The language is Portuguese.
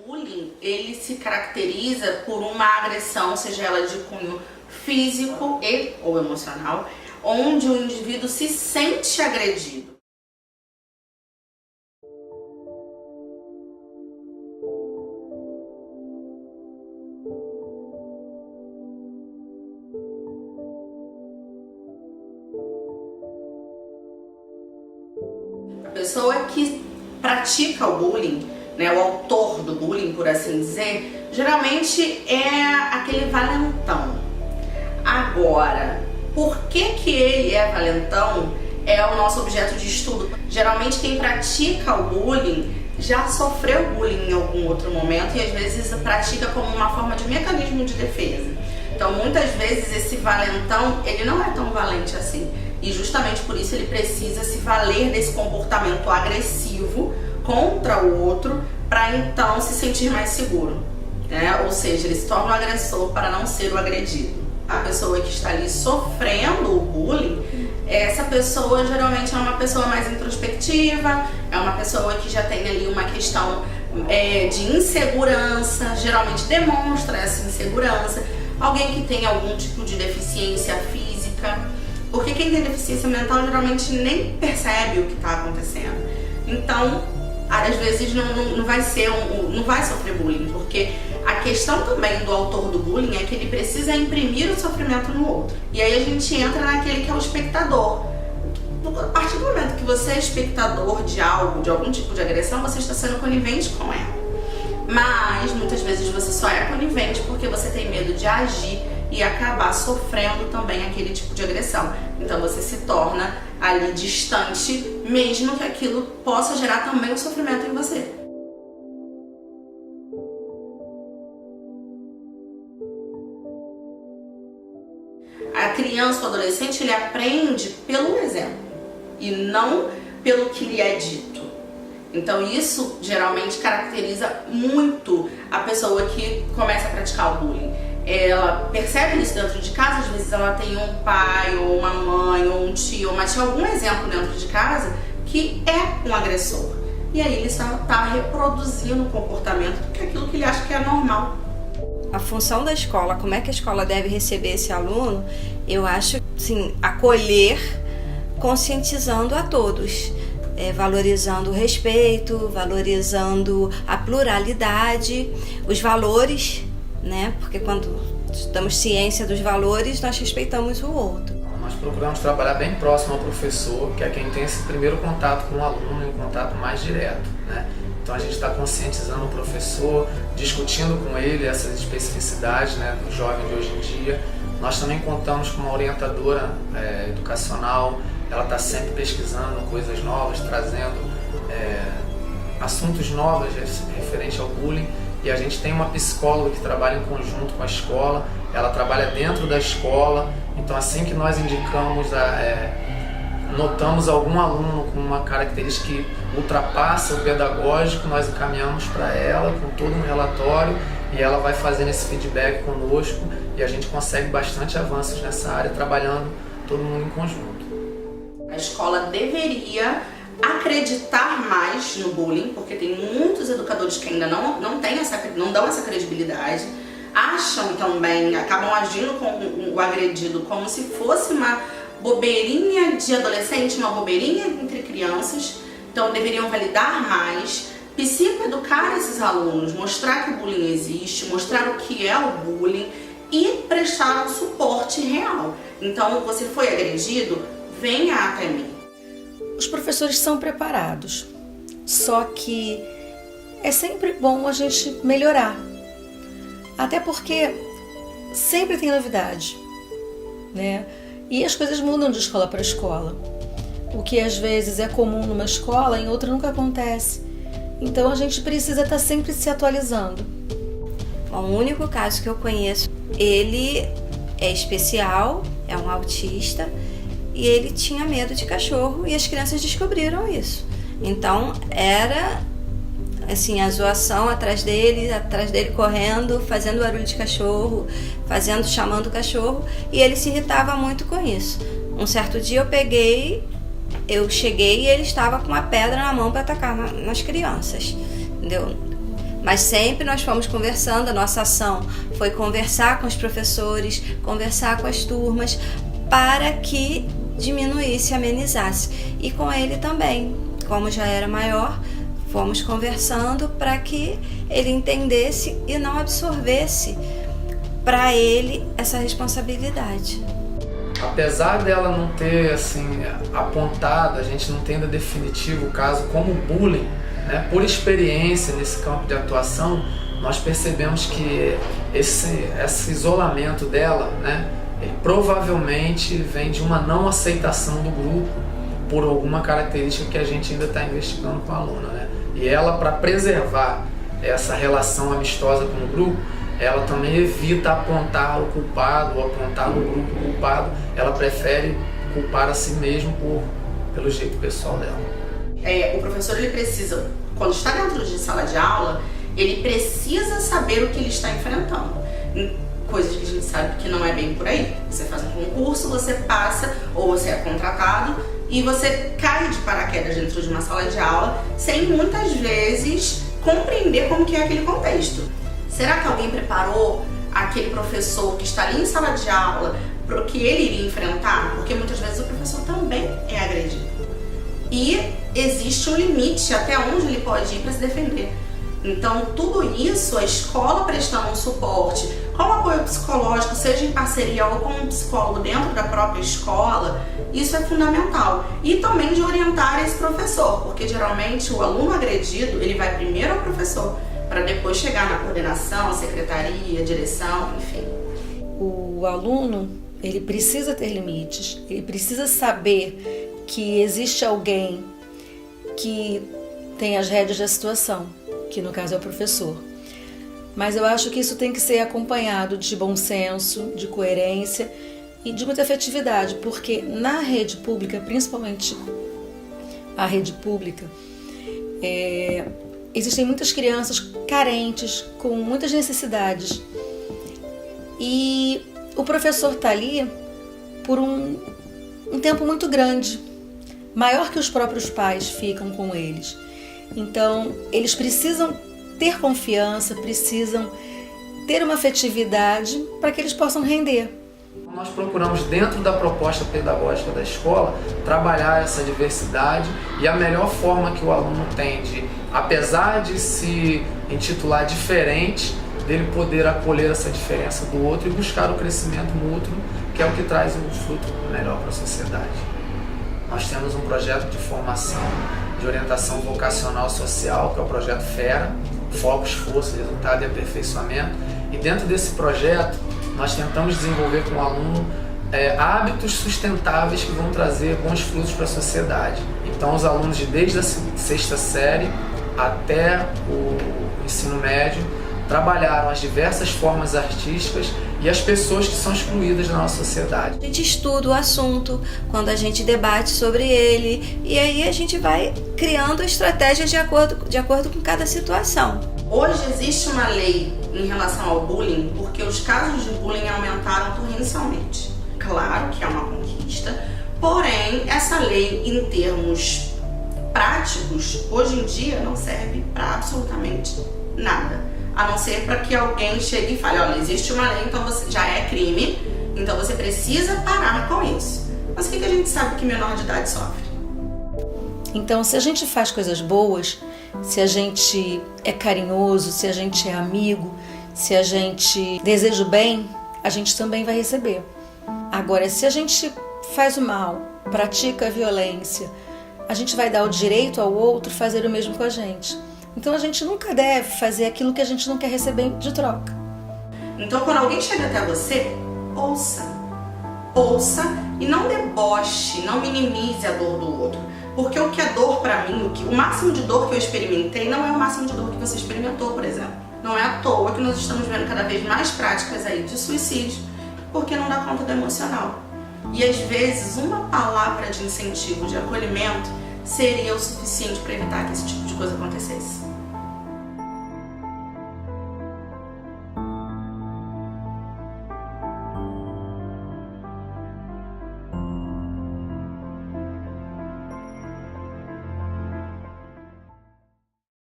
bullying, ele se caracteriza por uma agressão, seja ela de cunho físico e ou emocional, onde o indivíduo se sente agredido. A pessoa que pratica o bullying, né, o autor do bullying, por assim dizer, geralmente é aquele valentão. Agora, por que ele é valentão é o nosso objeto de estudo. Geralmente quem pratica o bullying já sofreu bullying em algum outro momento e às vezes pratica como uma forma de mecanismo de defesa. Então muitas vezes esse valentão, ele não é tão valente assim. E justamente por isso ele precisa se valer desse comportamento agressivo contra o outro para então se sentir mais seguro, né? Ou seja, ele se torna um agressor para não ser o agredido. A pessoa que está ali sofrendo o bullying, essa pessoa geralmente é uma pessoa mais introspectiva, é uma pessoa que já tem ali uma questão de insegurança, geralmente demonstra essa insegurança, alguém que tem algum tipo de deficiência física, porque quem tem deficiência mental geralmente nem percebe o que está acontecendo. Então, às vezes não vai sofrer bullying, porque a questão também do autor do bullying é que ele precisa imprimir o sofrimento no outro. E aí a gente entra naquele que é o espectador. A partir do momento que você é espectador de algo, de algum tipo de agressão, você está sendo conivente com ela. Mas muitas vezes você só é conivente porque você tem medo de agir e acabar sofrendo também aquele tipo de agressão. Então você se torna ali distante, mesmo que aquilo possa gerar também um sofrimento em você. A criança ou adolescente, ele aprende pelo exemplo e não pelo que lhe é dito. Então isso geralmente caracteriza muito a pessoa que começa a praticar o bullying. Ela percebe isso dentro de casa, às vezes ela tem um pai, ou uma mãe, ou um tio, mas tinha algum exemplo dentro de casa que é um agressor. E aí ele está reproduzindo o comportamento, que é aquilo que ele acha que é normal. A função da escola, como é que a escola deve receber esse aluno, eu acho, sim, acolher, conscientizando a todos. Valorizando o respeito, valorizando a pluralidade, os valores, né? Porque quando damos ciência dos valores, nós respeitamos o outro. Nós procuramos trabalhar bem próximo ao professor, que é quem tem esse primeiro contato com o aluno e um contato mais direto, né? Então a gente está conscientizando o professor, discutindo com ele essas especificidades, né, do jovem de hoje em dia. Nós também contamos com uma orientadora educacional. Ela está sempre pesquisando coisas novas, trazendo assuntos novos referente ao bullying. E a gente tem uma psicóloga que trabalha em conjunto com a escola, ela trabalha dentro da escola. Então assim que nós indicamos, notamos algum aluno com uma característica que ultrapassa o pedagógico, nós encaminhamos para ela com todo um relatório e ela vai fazendo esse feedback conosco e a gente consegue bastante avanços nessa área, trabalhando todo mundo em conjunto. A escola deveria acreditar mais no bullying, porque tem muitos educadores que ainda não dão essa credibilidade, acham também, acabam agindo com o agredido como se fosse uma bobeirinha de adolescente, uma bobeirinha entre crianças. Então deveriam validar mais, psicoeducar esses alunos, mostrar que o bullying existe, mostrar o que é o bullying e prestar um suporte real. Então, você foi agredido? Venha até mim. Os professores são preparados, só que é sempre bom a gente melhorar. Até porque sempre tem novidade, né? E as coisas mudam de escola para escola. O que às vezes é comum numa escola, em outra nunca acontece. Então a gente precisa estar sempre se atualizando. Bom, o único caso que eu conheço, ele é especial, é um autista, e ele tinha medo de cachorro e as crianças descobriram isso. Então era assim, a zoação atrás dele correndo, fazendo barulho de cachorro, chamando o cachorro, e ele se irritava muito com isso. Um certo dia eu cheguei e ele estava com uma pedra na mão para atacar nas crianças, entendeu? Mas sempre nós fomos conversando, a nossa ação foi conversar com os professores, conversar com as turmas, para que diminuísse, amenizasse. E com ele também, como já era maior, fomos conversando para que ele entendesse e não absorvesse para ele essa responsabilidade. Apesar dela não ter assim apontado, a gente não tem ainda definitivo o caso como bullying, né? Por experiência nesse campo de atuação, nós percebemos que esse isolamento dela, né, ele provavelmente vem de uma não aceitação do grupo por alguma característica que a gente ainda está investigando com a aluna, né? E ela, para preservar essa relação amistosa com o grupo, ela também evita apontar o culpado ou apontar no grupo o culpado. Ela prefere culpar a si mesmo pelo jeito pessoal dela. O professor, ele precisa, quando está dentro de sala de aula, ele precisa saber o que ele está enfrentando. Coisas que a gente sabe que não é bem por aí. Você faz um concurso, você passa, ou você é contratado, e você cai de paraquedas dentro de uma sala de aula, sem muitas vezes compreender como que é aquele contexto. Será que alguém preparou aquele professor que está ali em sala de aula para o que ele iria enfrentar? Porque muitas vezes o professor também é agredido. E existe um limite até onde ele pode ir para se defender. Então, tudo isso, a escola prestando um suporte, com apoio psicológico, seja em parceria ou com um psicólogo dentro da própria escola, isso é fundamental. E também de orientar esse professor, porque geralmente o aluno agredido, ele vai primeiro ao professor, para depois chegar na coordenação, secretaria, direção, enfim. O aluno, ele precisa ter limites, ele precisa saber que existe alguém que tem as rédeas da situação, que no caso é o professor. Mas eu acho que isso tem que ser acompanhado de bom senso, de coerência e de muita afetividade, porque na rede pública, principalmente a rede pública, existem muitas crianças carentes, com muitas necessidades. E o professor está ali por um tempo muito grande, maior que os próprios pais ficam com eles. Então, eles precisam ter confiança, precisam ter uma afetividade para que eles possam render. Nós procuramos, dentro da proposta pedagógica da escola, trabalhar essa diversidade, e a melhor forma que o aluno tem de, apesar de se intitular diferente, dele poder acolher essa diferença do outro e buscar o crescimento mútuo, que é o que traz um fruto melhor para a sociedade. Nós temos um projeto de formação de orientação vocacional social, que é o projeto FERA, Foco, Esforço, Resultado e Aperfeiçoamento, e dentro desse projeto nós tentamos desenvolver com o aluno hábitos sustentáveis que vão trazer bons frutos para a sociedade. Então os alunos desde a 6ª série até o ensino médio trabalharam as diversas formas artísticas e as pessoas que são excluídas da nossa sociedade. A gente estuda o assunto, quando a gente debate sobre ele, e aí a gente vai criando estratégias de acordo com cada situação. Hoje existe uma lei em relação ao bullying, porque os casos de bullying aumentaram torrencialmente. Claro que é uma conquista, porém essa lei, em termos práticos, hoje em dia não serve para absolutamente nada. A não ser para que alguém chegue e fale, olha, existe uma lei, então você já é crime, então você precisa parar com isso. Mas o que a gente sabe que menor de idade sofre? Então, se a gente faz coisas boas, se a gente é carinhoso, se a gente é amigo, se a gente deseja o bem, a gente também vai receber. Agora, se a gente faz o mal, pratica a violência, a gente vai dar o direito ao outro fazer o mesmo com a gente. Então a gente nunca deve fazer aquilo que a gente não quer receber de troca. Então quando alguém chega até você, ouça. Ouça e não deboche, não minimize a dor do outro. Porque o que é dor pra mim, o máximo de dor que eu experimentei não é o máximo de dor que você experimentou, por exemplo. Não é à toa que nós estamos vendo cada vez mais práticas aí de suicídio, porque não dá conta do emocional. E às vezes uma palavra de incentivo, de acolhimento, seria o suficiente para evitar que esse tipo de coisa acontecesse.